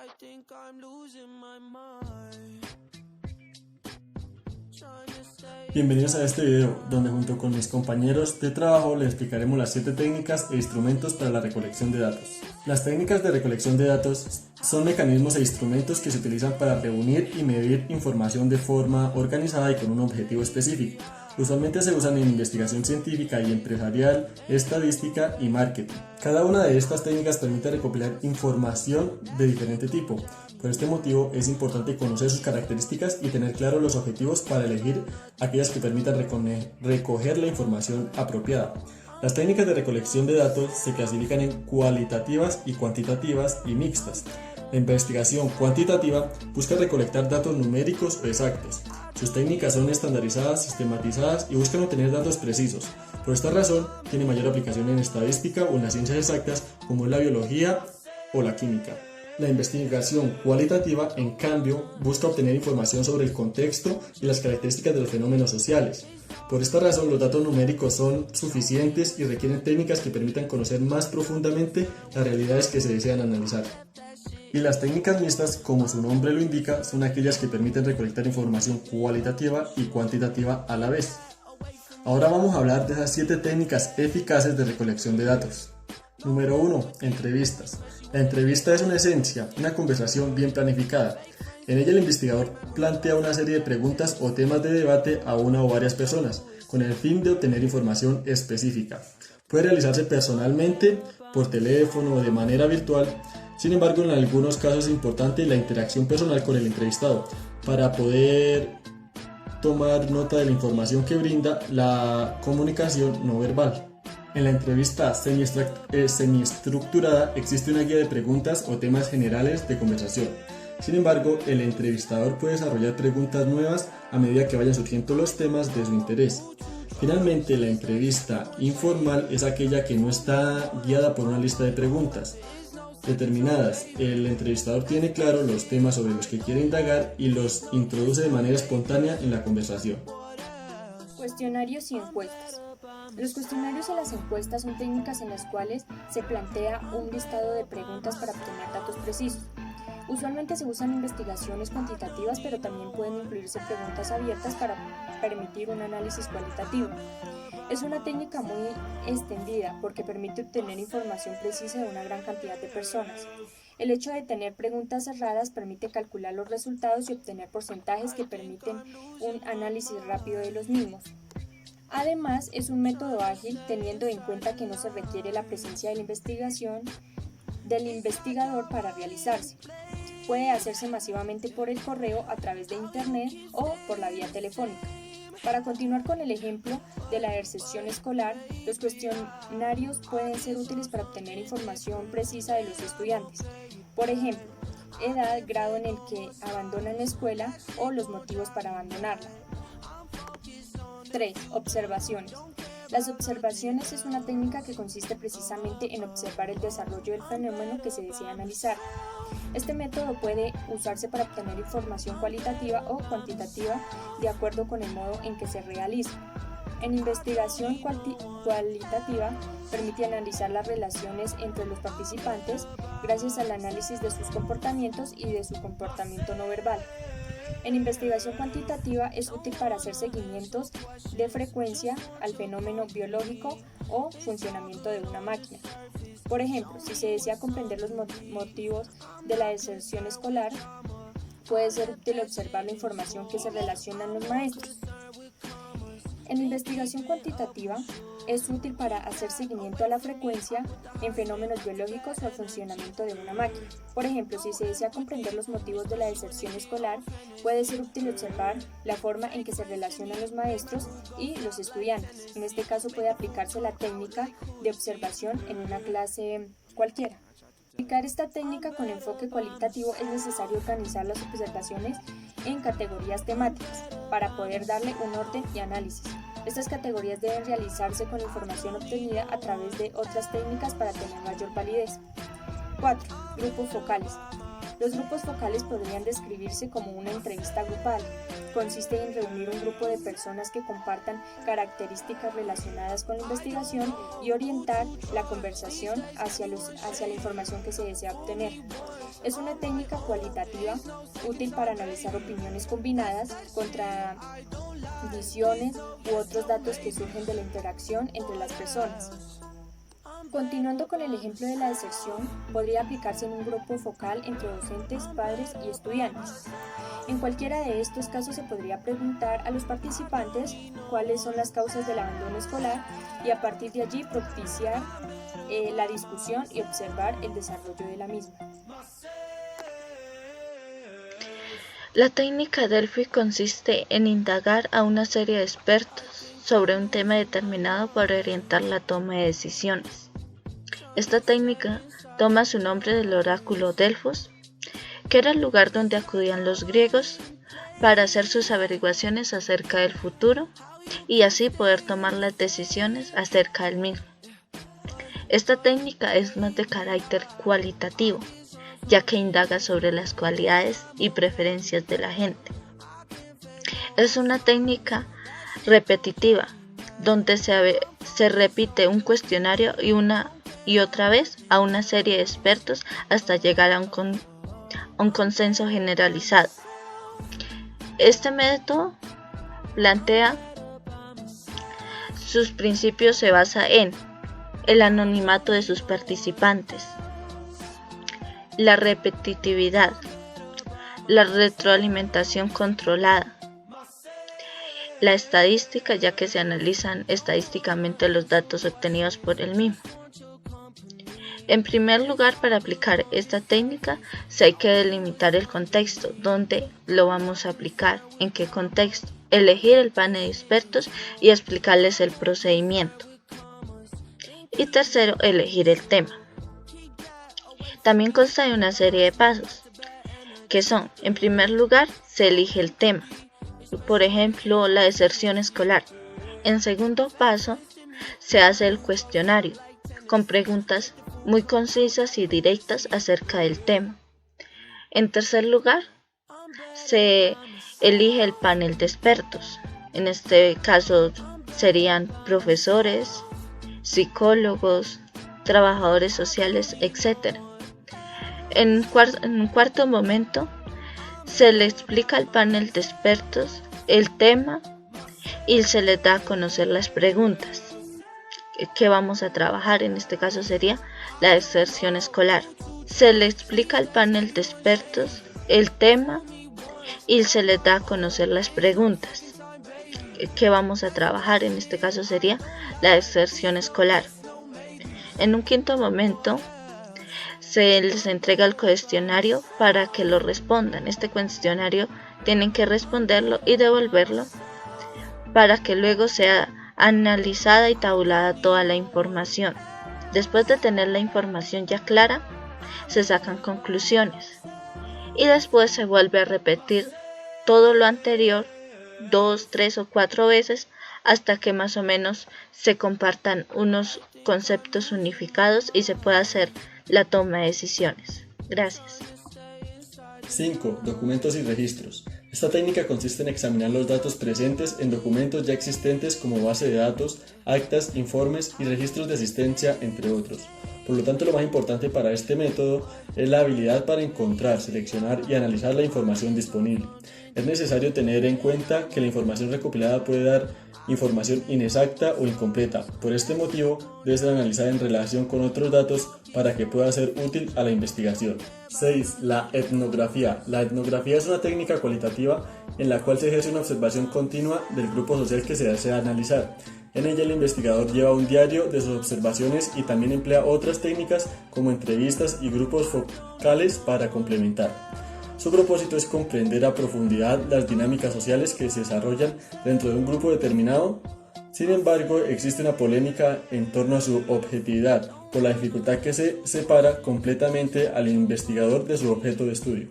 I think I'm losing my mind. Bienvenidos a este video, donde junto con mis compañeros de trabajo les explicaremos las 7 técnicas e instrumentos para la recolección de datos. Las técnicas de recolección de datos son mecanismos e instrumentos que se utilizan para reunir y medir información de forma organizada y con un objetivo específico. Usualmente se usan en investigación científica y empresarial, estadística y marketing. Cada una de estas técnicas permite recopilar información de diferente tipo. Por este motivo es importante conocer sus características y tener claros los objetivos para elegir aquellas que permitan recoger la información apropiada. Las técnicas de recolección de datos se clasifican en cualitativas y cuantitativas y mixtas. La investigación cuantitativa busca recolectar datos numéricos o exactos. Sus técnicas son estandarizadas, sistematizadas y buscan obtener datos precisos. Por esta razón, tiene mayor aplicación en estadística o en las ciencias exactas como es la biología o la química. La investigación cualitativa, en cambio, busca obtener información sobre el contexto y las características de los fenómenos sociales. Por esta razón, los datos numéricos son suficientes y requieren técnicas que permitan conocer más profundamente las realidades que se desean analizar. Y las técnicas mixtas, como su nombre lo indica, son aquellas que permiten recolectar información cualitativa y cuantitativa a la vez. Ahora vamos a hablar de esas 7 técnicas eficaces de recolección de datos. Número 1. Entrevistas. La entrevista es una esencia, una conversación bien planificada. En ella el investigador plantea una serie de preguntas o temas de debate a una o varias personas, con el fin de obtener información específica. Puede realizarse personalmente, por teléfono o de manera virtual. Sin embargo, en algunos casos es importante la interacción personal con el entrevistado para poder tomar nota de la información que brinda la comunicación no verbal. En la entrevista semiestructurada existe una guía de preguntas o temas generales de conversación. Sin embargo, el entrevistador puede desarrollar preguntas nuevas a medida que vayan surgiendo los temas de su interés. Finalmente, la entrevista informal es aquella que no está guiada por una lista de preguntas determinadas. El entrevistador tiene claro los temas sobre los que quiere indagar y los introduce de manera espontánea en la conversación. Cuestionarios y encuestas. Los cuestionarios y las encuestas son técnicas en las cuales se plantea un listado de preguntas para obtener datos precisos. Usualmente se usan investigaciones cuantitativas, pero también pueden incluirse preguntas abiertas para permitir un análisis cualitativo. Es una técnica muy extendida porque permite obtener información precisa de una gran cantidad de personas. El hecho de tener preguntas cerradas permite calcular los resultados y obtener porcentajes que permiten un análisis rápido de los mismos. Además, es un método ágil teniendo en cuenta que no se requiere la presencia de la investigación del investigador para realizarse. Puede hacerse masivamente por el correo, a través de internet o por la vía telefónica. Para continuar con el ejemplo de la deserción escolar, los cuestionarios pueden ser útiles para obtener información precisa de los estudiantes. Por ejemplo, edad, grado en el que abandonan la escuela o los motivos para abandonarla. 3. Observaciones. Las observaciones es una técnica que consiste precisamente en observar el desarrollo del fenómeno que se desea analizar. Este método puede usarse para obtener información cualitativa o cuantitativa de acuerdo con el modo en que se realiza. En investigación cualitativa permite analizar las relaciones entre los participantes gracias al análisis de sus comportamientos y de su comportamiento no verbal. En investigación cuantitativa es útil para hacer seguimientos de frecuencia al fenómeno biológico o funcionamiento de una máquina. Por ejemplo, si se desea comprender los motivos de la deserción escolar, puede ser útil observar la información que se relaciona en los maestros. En investigación cuantitativa es útil para hacer seguimiento a la frecuencia en fenómenos biológicos o al funcionamiento de una máquina. Por ejemplo, si se desea comprender los motivos de la deserción escolar, puede ser útil observar la forma en que se relacionan los maestros y los estudiantes. En este caso puede aplicarse la técnica de observación en una clase cualquiera. Para aplicar esta técnica con enfoque cualitativo es necesario organizar las observaciones en categorías temáticas para poder darle un orden y análisis. Estas categorías deben realizarse con información obtenida a través de otras técnicas para tener mayor validez. 4. Grupos focales. Los grupos focales podrían describirse como una entrevista grupal. Consiste en reunir un grupo de personas que compartan características relacionadas con la investigación y orientar la conversación hacia la información que se desea obtener. Es una técnica cualitativa útil para analizar opiniones combinadas, contradicciones u otros datos que surgen de la interacción entre las personas. Continuando con el ejemplo de la deserción, podría aplicarse en un grupo focal entre docentes, padres y estudiantes. En cualquiera de estos casos se podría preguntar a los participantes cuáles son las causas del abandono escolar y a partir de allí propiciar la discusión y observar el desarrollo de la misma. La técnica Delphi consiste en indagar a una serie de expertos sobre un tema determinado para orientar la toma de decisiones. Esta técnica toma su nombre del oráculo Delfos, que era el lugar donde acudían los griegos para hacer sus averiguaciones acerca del futuro y así poder tomar las decisiones acerca del mismo. Esta técnica es más de carácter cualitativo, ya que indaga sobre las cualidades y preferencias de la gente. Es una técnica repetitiva, donde se repite un cuestionario y otra vez a una serie de expertos hasta llegar a un consenso generalizado. Este método plantea sus principios, se basa en el anonimato de sus participantes, la repetitividad, la retroalimentación controlada, la estadística, ya que se analizan estadísticamente los datos obtenidos por el mismo. En primer lugar, para aplicar esta técnica, hay que delimitar el contexto, dónde lo vamos a aplicar, en qué contexto, elegir el panel de expertos y explicarles el procedimiento. Y tercero, elegir el tema. También consta de una serie de pasos, que son, en primer lugar, se elige el tema, por ejemplo, la deserción escolar. En segundo paso, se hace el cuestionario, con preguntas muy concisas y directas acerca del tema. En tercer lugar, se elige el panel de expertos. En este caso serían profesores, psicólogos, trabajadores sociales, etc. En un cuarto momento, se le explica al panel de expertos el tema y se les da a conocer las preguntas que vamos a trabajar. En este caso sería la deserción escolar. Se le explica al panel de expertos el tema y se les da a conocer las preguntas que vamos a trabajar. En este caso sería la deserción escolar. En un quinto momento, se les entrega el cuestionario para que lo respondan. Este cuestionario tienen que responderlo y devolverlo para que luego sea analizada y tabulada toda la información. Después de tener la información ya clara, se sacan conclusiones y después se vuelve a repetir todo lo anterior 2, 3 o 4 veces hasta que más o menos se compartan unos conceptos unificados y se pueda hacer la toma de decisiones. Gracias. 5. Documentos y registros. Esta técnica consiste en examinar los datos presentes en documentos ya existentes como base de datos, actas, informes y registros de asistencia, entre otros. Por lo tanto, lo más importante para este método es la habilidad para encontrar, seleccionar y analizar la información disponible. Es necesario tener en cuenta que la información recopilada puede dar información inexacta o incompleta. Por este motivo, debe ser analizada en relación con otros datos para que pueda ser útil a la investigación. 6. La etnografía. La etnografía es una técnica cualitativa en la cual se ejerce una observación continua del grupo social que se desea analizar. En ella el investigador lleva un diario de sus observaciones y también emplea otras técnicas como entrevistas y grupos focales para complementar. Su propósito es comprender a profundidad las dinámicas sociales que se desarrollan dentro de un grupo determinado. Sin embargo, existe una polémica en torno a su objetividad, por la dificultad que se separa completamente al investigador de su objeto de estudio.